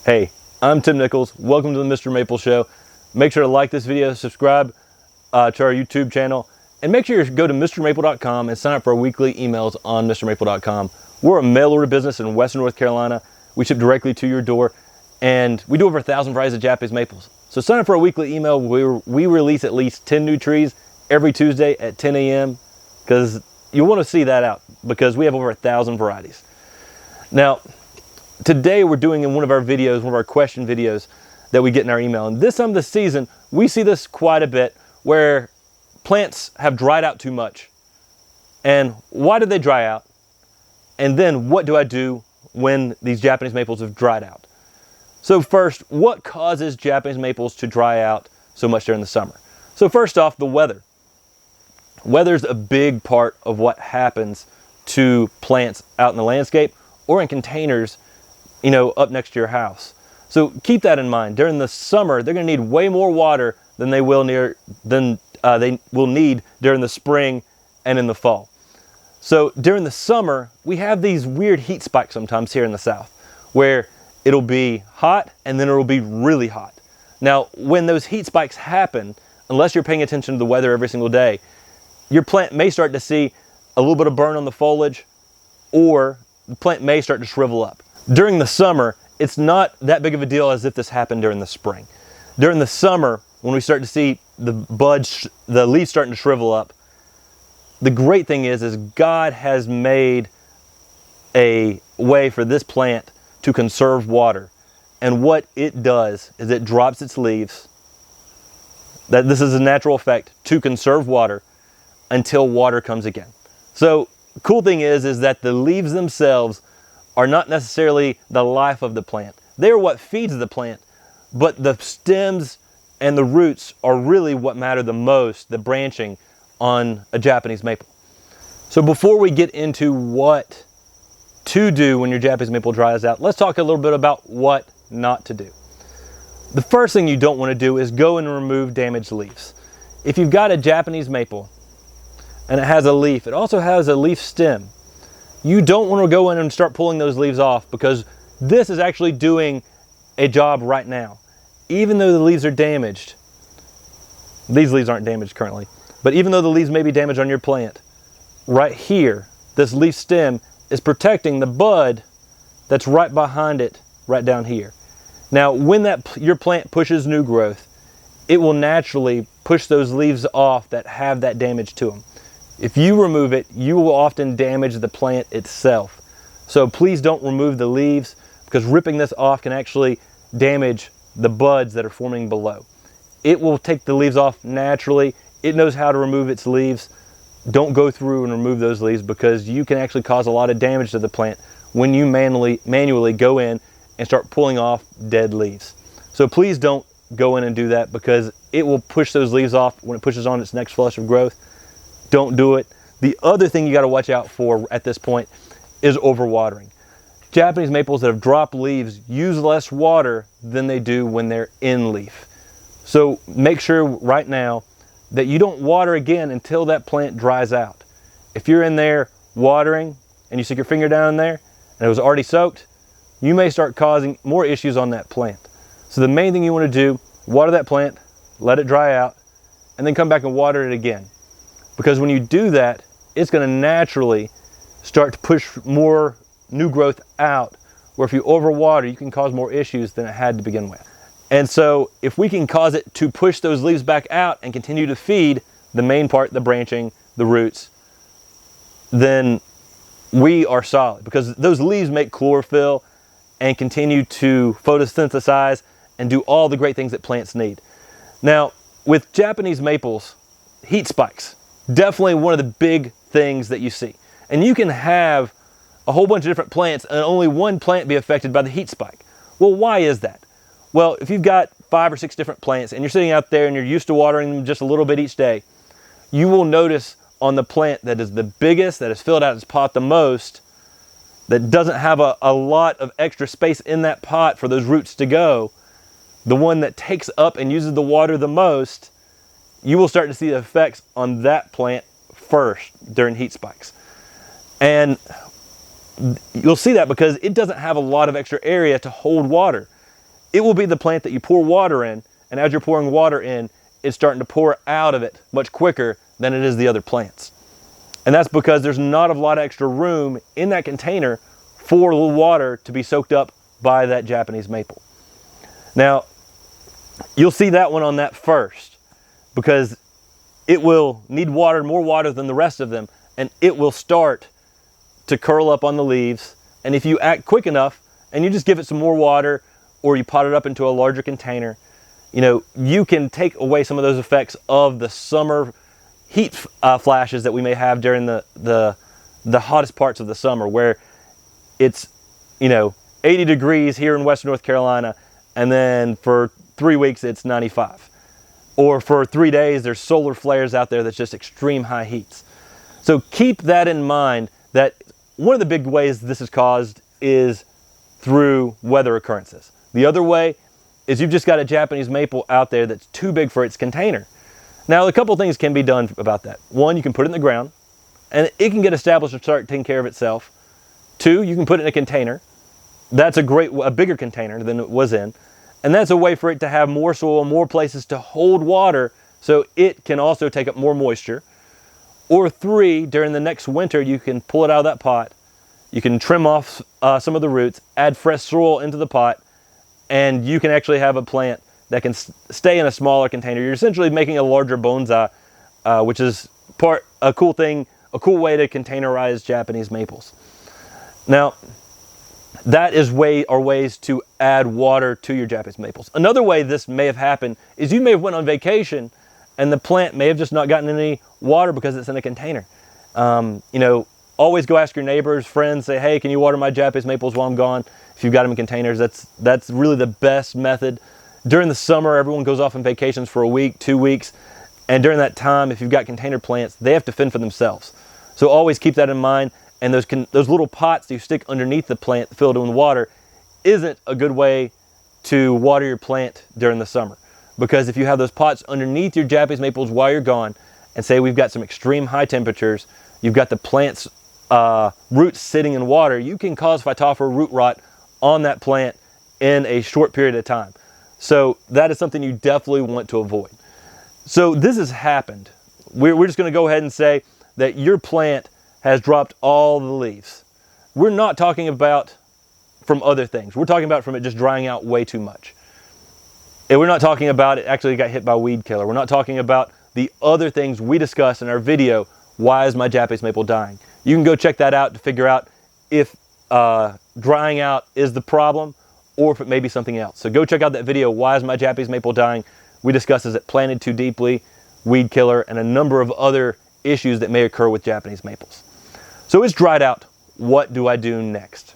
Hey, I'm Tim Nichols. Welcome to the Mr. Maple Show. Make sure to like this video, subscribe to our YouTube channel, and make sure you go to MrMaple.com and sign up for our weekly emails on MrMaple.com. We're a mail order business in Western North Carolina. We ship directly to your door, and we do over 1,000 varieties of Japanese maples. So sign up for our weekly email. We release at least 10 new trees every Tuesday at 10 a.m. because you want to see that out because we have over 1,000 varieties. Now, today we're doing in one of our videos, one of our question videos that we get in our email. And this time of the season, we see this quite a bit where plants have dried out too much. And why did they dry out? And then what do I do when these Japanese maples have dried out? So first, what causes Japanese maples to dry out so much during the summer? So first off, the weather. Weather's a big part of what happens to plants out in the landscape or in containers, you know, up next to your house. So keep that in mind. During the summer, they're going to need way more water than they will need during the spring and in the fall. So during the summer, we have these weird heat spikes sometimes here in the South, where it'll be hot and then it'll be really hot. Now, when those heat spikes happen, unless you're paying attention to the weather every single day, your plant may start to see a little bit of burn on the foliage, or the plant may start to shrivel up. During the summer, it's not that big of a deal as if this happened during the spring. During the summer, when we start to see the leaves starting to shrivel up, the great thing is God has made a way for this plant to conserve water. And what it does is it drops its leaves. This is a natural effect to conserve water until water comes again. So cool thing is that the leaves themselves are not necessarily the life of the plant. They're what feeds the plant, but the stems and the roots are really what matter the most, the branching on a Japanese maple. So before we get into what to do when your Japanese maple dries out, let's talk a little bit about what not to do. The first thing you don't want to do is go and remove damaged leaves. If you've got a Japanese maple and it has a leaf, it also has a leaf stem, you don't want to go in and start pulling those leaves off because this is actually doing a job right now. Even though the leaves are damaged, these leaves aren't damaged currently, but even though the leaves may be damaged on your plant, right here, this leaf stem is protecting the bud that's right behind it, right down here. Now, when your plant pushes new growth, it will naturally push those leaves off that have that damage to them. If you remove it, you will often damage the plant itself. So please don't remove the leaves because ripping this off can actually damage the buds that are forming below. It will take the leaves off naturally. It knows how to remove its leaves. Don't go through and remove those leaves because you can actually cause a lot of damage to the plant when you manually go in and start pulling off dead leaves. So please don't go in and do that because it will push those leaves off when it pushes on its next flush of growth. Don't do it. The other thing you got to watch out for at this point is overwatering. Japanese maples that have dropped leaves use less water than they do when they're in leaf. So make sure right now that you don't water again until that plant dries out. If you're in there watering and you stick your finger down in there and it was already soaked, you may start causing more issues on that plant. So the main thing you want to do, water that plant, let it dry out, and then come back and water it again. Because when you do that, it's going to naturally start to push more new growth out, where if you overwater, you can cause more issues than it had to begin with. And so if we can cause it to push those leaves back out and continue to feed the main part, the branching, the roots, then we are solid because those leaves make chlorophyll and continue to photosynthesize and do all the great things that plants need. Now, with Japanese maples, heat spikes, definitely one of the big things that you see. And you can have a whole bunch of different plants and only one plant be affected by the heat spike. Well, why is that? Well, if you've got 5 or 6 different plants and you're sitting out there and you're used to watering them just a little bit each day, you will notice on the plant that is the biggest, that has filled out its pot the most, that doesn't have a lot of extra space in that pot for those roots to go, the one that takes up and uses the water the most, you will start to see the effects on that plant first during heat spikes. And you'll see that because it doesn't have a lot of extra area to hold water. it will be the plant that you pour water in, and as you're pouring water in, it's starting to pour out of it much quicker than it is the other plants. And that's because there's not a lot of extra room in that container for the water to be soaked up by that Japanese maple. Now, you'll see that one on that first, because it will need water, more water than the rest of them, and it will start to curl up on the leaves. And if you act quick enough and you just give it some more water, or you pot it up into a larger container, you know, you can take away some of those effects of the summer heat flashes that we may have during the hottest parts of the summer, where it's, you know, 80 degrees here in Western North Carolina, and then for 3 weeks it's 95. Or for 3 days there's solar flares out there that's just extreme high heats. So keep that in mind, that one of the big ways this is caused is through weather occurrences. The other way is you've just got a Japanese maple out there that's too big for its container. Now, a couple things can be done about that. One, you can put it in the ground, and it can get established and start taking care of itself. Two, you can put it in a container. That's a bigger container than it was in. And that's a way for it to have more soil, more places to hold water, so it can also take up more moisture. Or three, during the next winter, you can pull it out of that pot. You can trim off some of the roots, add fresh soil into the pot, and you can actually have a plant that can stay in a smaller container. You're essentially making a larger bonsai, which is a cool way to containerize Japanese maples. Now, that is ways to add water to your Japanese maples. Another way this may have happened is you may have went on vacation and the plant may have just not gotten any water because it's in a container. You know, always go ask your neighbors, friends, say, hey, can you water my Japanese maples while I'm gone? If you've got them in containers, that's really the best method. During the summer, everyone goes off on vacations for a week, 2 weeks, and during that time, if you've got container plants, they have to fend for themselves. So always keep that in mind. And those little pots that you stick underneath the plant filled with water isn't a good way to water your plant during the summer. Because if you have those pots underneath your Japanese maples while you're gone, and say we've got some extreme high temperatures, you've got the plant's roots sitting in water, you can cause Phytophthora root rot on that plant in a short period of time. So that is something you definitely want to avoid. So this has happened. We're just going to go ahead and say that your plant has dropped all the leaves. We're not talking about from other things. We're talking about from it just drying out way too much. And we're not talking about it actually got hit by weed killer. We're not talking about the other things we discussed in our video, why is my Japanese maple dying? You can go check that out to figure out if drying out is the problem or if it may be something else. So go check out that video, why is my Japanese maple dying? We discuss, is it planted too deeply, weed killer, and a number of other issues that may occur with Japanese maples. So it's dried out. What do I do next?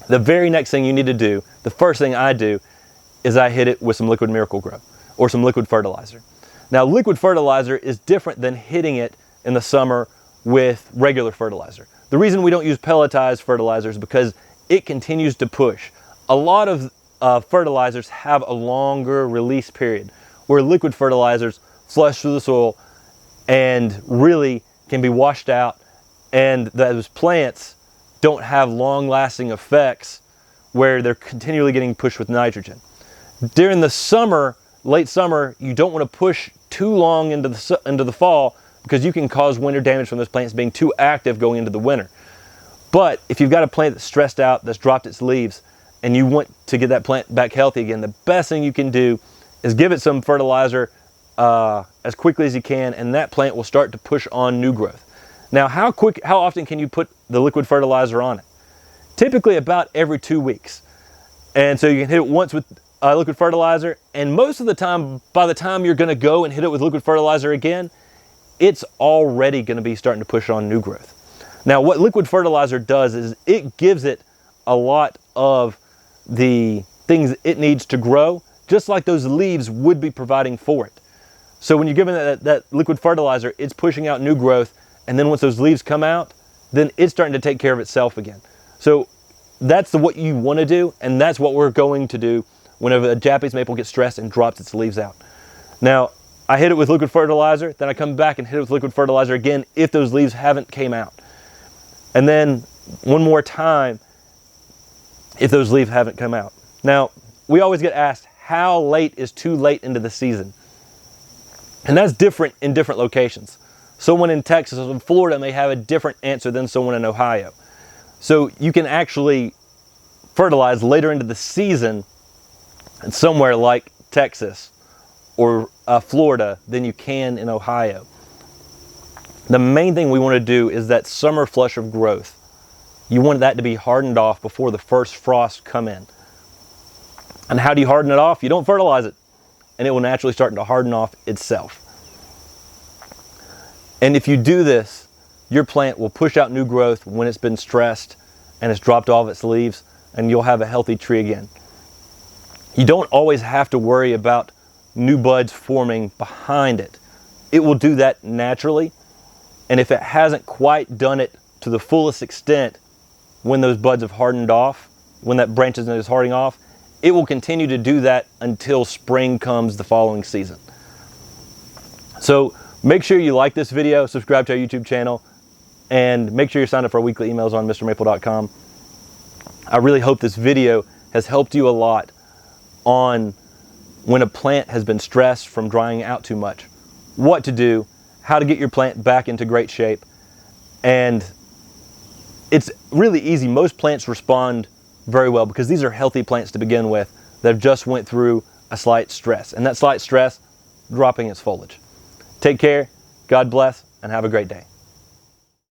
The very next thing you need to do, the first thing I do, is I hit it with some Liquid Miracle-Gro or some liquid fertilizer. Now, liquid fertilizer is different than hitting it in the summer with regular fertilizer. The reason we don't use pelletized fertilizer is because it continues to push. A lot of fertilizers have a longer release period, where liquid fertilizers flush through the soil and really can be washed out, and those plants don't have long-lasting effects where they're continually getting pushed with nitrogen. During the summer, late summer, you don't want to push too long into the fall, because you can cause winter damage from those plants being too active going into the winter. But if you've got a plant that's stressed out, that's dropped its leaves, and you want to get that plant back healthy again, the best thing you can do is give it some fertilizer as quickly as you can, and that plant will start to push on new growth. Now, how often can you put the liquid fertilizer on it? Typically about every 2 weeks. And so you can hit it once with liquid fertilizer, and most of the time, by the time you're going to go and hit it with liquid fertilizer again, it's already going to be starting to push on new growth. Now, what liquid fertilizer does is it gives it a lot of the things it needs to grow, just like those leaves would be providing for it. So when you're giving that liquid fertilizer, it's pushing out new growth, and then once those leaves come out, then it's starting to take care of itself again. So that's what you want to do, and that's what we're going to do whenever a Japanese maple gets stressed and drops its leaves out. Now, I hit it with liquid fertilizer, then I come back and hit it with liquid fertilizer again if those leaves haven't came out. And then one more time if those leaves haven't come out. Now, we always get asked, how late is too late into the season? And that's different in different locations. Someone in Texas or in Florida may have a different answer than someone in Ohio. So you can actually fertilize later into the season in somewhere like Texas or Florida than you can in Ohio. The main thing we want to do is that summer flush of growth. You want that to be hardened off before the first frosts come in. And how do you harden it off? You don't fertilize it, and it will naturally start to harden off itself. And if you do this, your plant will push out new growth when it's been stressed and it's dropped all of its leaves, and you'll have a healthy tree again. You don't always have to worry about new buds forming behind it. It will do that naturally, and if it hasn't quite done it to the fullest extent when those buds have hardened off, when that branch is hardening off, it will continue to do that until spring comes the following season. So make sure you like this video, subscribe to our YouTube channel, and make sure you're signed up for our weekly emails on MrMaple.com. I really hope this video has helped you a lot on when a plant has been stressed from drying out too much, what to do, how to get your plant back into great shape. And it's really easy. Most plants respond very well because these are healthy plants to begin with that have just went through a slight stress, and that slight stress dropping its foliage. Take care, God bless, and have a great day.